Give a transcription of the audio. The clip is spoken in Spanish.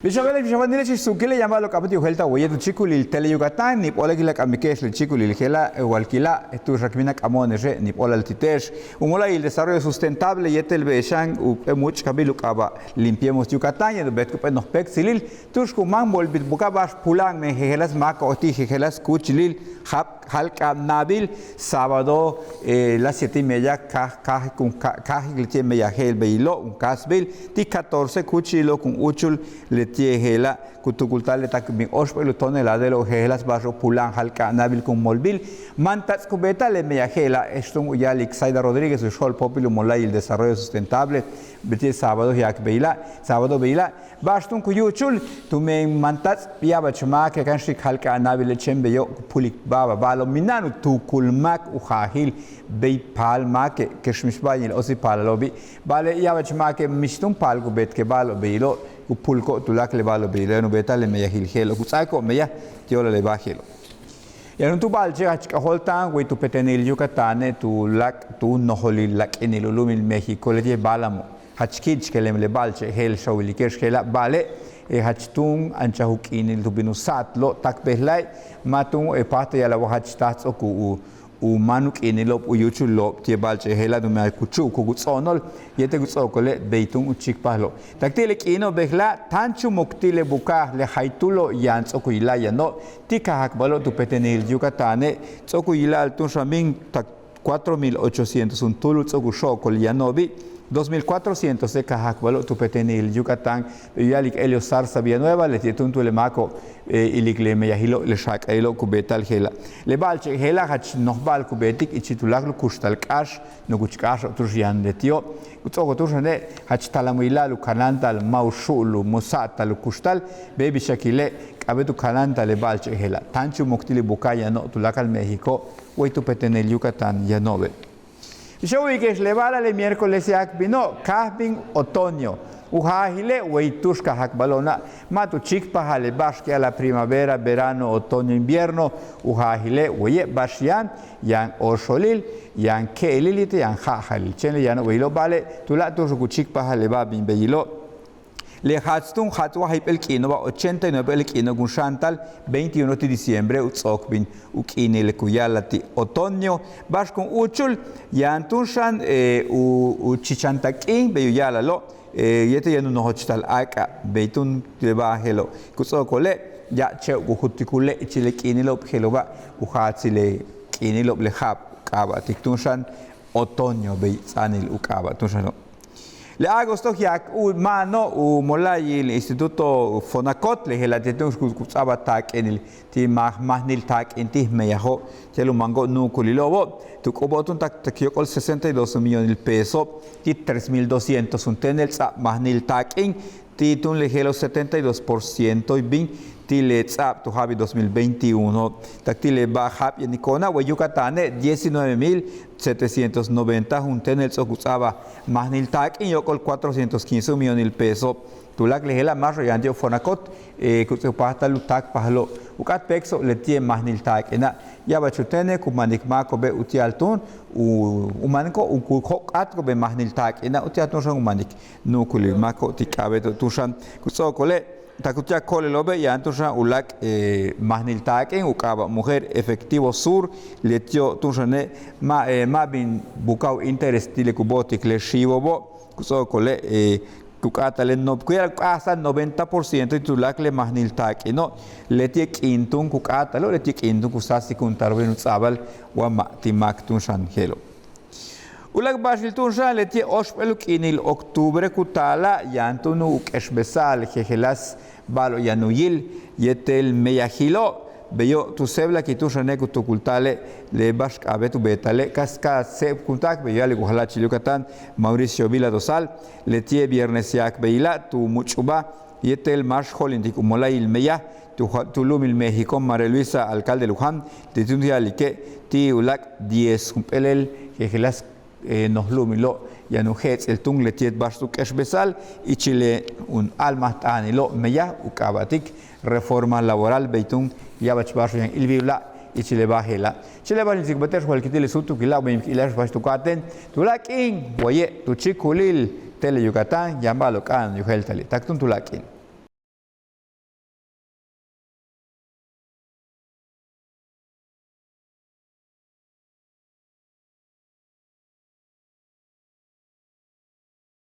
Bishagale bishavanile sukile yamalo kapati uhelta oye tu chikuli tele Yucatán ni pola kila kamikesh le chikuli gela walkila tu rakmina kamoneje ni pola altitesh umola el desarrollo sustentable yetel beshan u much kabilu kaba limpiemos Yucatán y bet kupen no pexilil tush kuman bol bit bukabash pulang me gelas maka oti gelas kuchilil halka nabil sábado las 7:30 kahiglte meya gel beilo un kasbil ti 14 kuchilo kun uchul le tiegela kutukultale tak mi ospelo tonelada de lo gelas barro pulan halka nabil kun molbil mantas kubeta le meya gela estum uyalik Saida Rodríguez u shol populu molay el desarrollo sustentable beti sábado yak beila sábado beila bastun kuyuchul tume mantas piaba chma ke kan shik halka nabil chembe yo pulik baba balo minanu tukulmak uhahil bei palma ke keshmishbail osi palobi bale yaba chma ke mistum palgu bet ke balo beilo upulko tulak le balo beilo no beta le meya hilgelo kutsako meya tiola le bajelo ya no tu balche achka holtan we tu petenil Yucatán tu lak tu noholil lak enilulumil México le die balamo hachkich kelem le balche hel shawli keshkela bale hachtung anchahuk inil tubinu satlo takbehlai matung pata yala wahachtats oku u manuk inilop u yuchulop tie balche hela du ma kuchu ku gutsonol yete gutsokole beitung uchik pahlo taktile kino behla tanchu muktile buka le haitulo yan tsokuila yano tika hakbalo tu petenil Yucatán tsokuila altun shamin tak 4800 un tulu tsoku shokol yanobi 2400 de Cajacualo, Tupetenil, Yucatán, Yalik Elio Sarsa Villanueva, le tietuntu le maco, ilik le meyahilo, le shak elo kubetal hela. Le balche hela hach nohbal kubetik, ichitulaklu kustal kash, no kuchkash, turjian de tio, utsogo turjane, hach talamuila, lu kanantal, maushulu, musata, lu kustal, baby shakile, abetu kananta le balche hela. Tanchu moktili bukaya no, tulakal México, way Tupetenil, Yucatán, Yanove. Yo vi que le vara el miércoles yak vino kahbin otoño uhahile weitushka hakbalona matu chikpa hale bashke a la primavera verano otoño invierno uhahile weye bashian yan osholil yan kelilite yan hahalil chene yan weilo vale tula tu chikpa hale babin beilo le hatstun hatwa hypel kino 89 el kino gun chantal 21 de diciembre utsokbin ukini le kuyalati otoño bash con uchul yantushan u chichantakin be yala lo yete yanu no hochtal aka beitun de bahelo kutsokole ya che guhutikule chile kini lo heloba uhatsile kini lo le hab kaba tiktushan otoño be sanil ukaba tushan le agosto yak u mano u molay el instituto Fonacot le helatetun kutsaba tak enil ti mahnil tak inti meyaho telo mango nu kulilobo tu kobotun tak takyokol 62 millones pesos ti 3200 un tenel sa mahnil tak in ti tun le helo 72% y bin ti le tsap tu habi 2021 tak ti le ba hab yanikona wa Yucatán 19.790 un tenel so kutsaba mahnil tak in yokol 415 millones pesos tulak le hela más royante Fonacot kutsu pasta lutak pahlo ukat pexo le tie mahnil tak ena ya bachutene kumanik makobe utialtun umanko ukukhat ko be mahnil tak ena utiatun shang umanik nukuli mako tikabe tushan kutso kole takutia kole lobe ya antusha ulak mahnil tak en ukaba mujer efectivo sur letio tushane ma bin bukau interest tile kubotik le shivobo kutso kole kukatale no kuya hasta 90% titulak le mahnil tak no letiek intun kukatalo letiek intun kusasi kuntarben tsabal wa ma timak tun shanhelo ulak bashil tun shan letie ospeluk inil octubre kutala yantunu ukeshbesal jejelas balo yanuyil yetel meyahilo beyo tu sebla ki tu shane tu kultale le bash abetu betale kaska se kuntak beyo le guhala Yucatán Mauricio Vila Dosal le tie viernes yak beila tu muchuba yetel marsh holindik umolay il meya tu lumil México María Luisa alcalde Luján te tundia like ti ulak 10 kumpelel gelas nos lumilo yanu hets el tung le tiet bash tu keshbesal y chile un alma tanilo meya ukabatik reforma laboral beitun yabach bash yan ilbibla y chile bajela chile bajel zikbater hol kitile sutu kila bim ilash bash tu katen tulakin boye tu chikulil tele Yucatán yambalo kan yuheltali taktun tulakin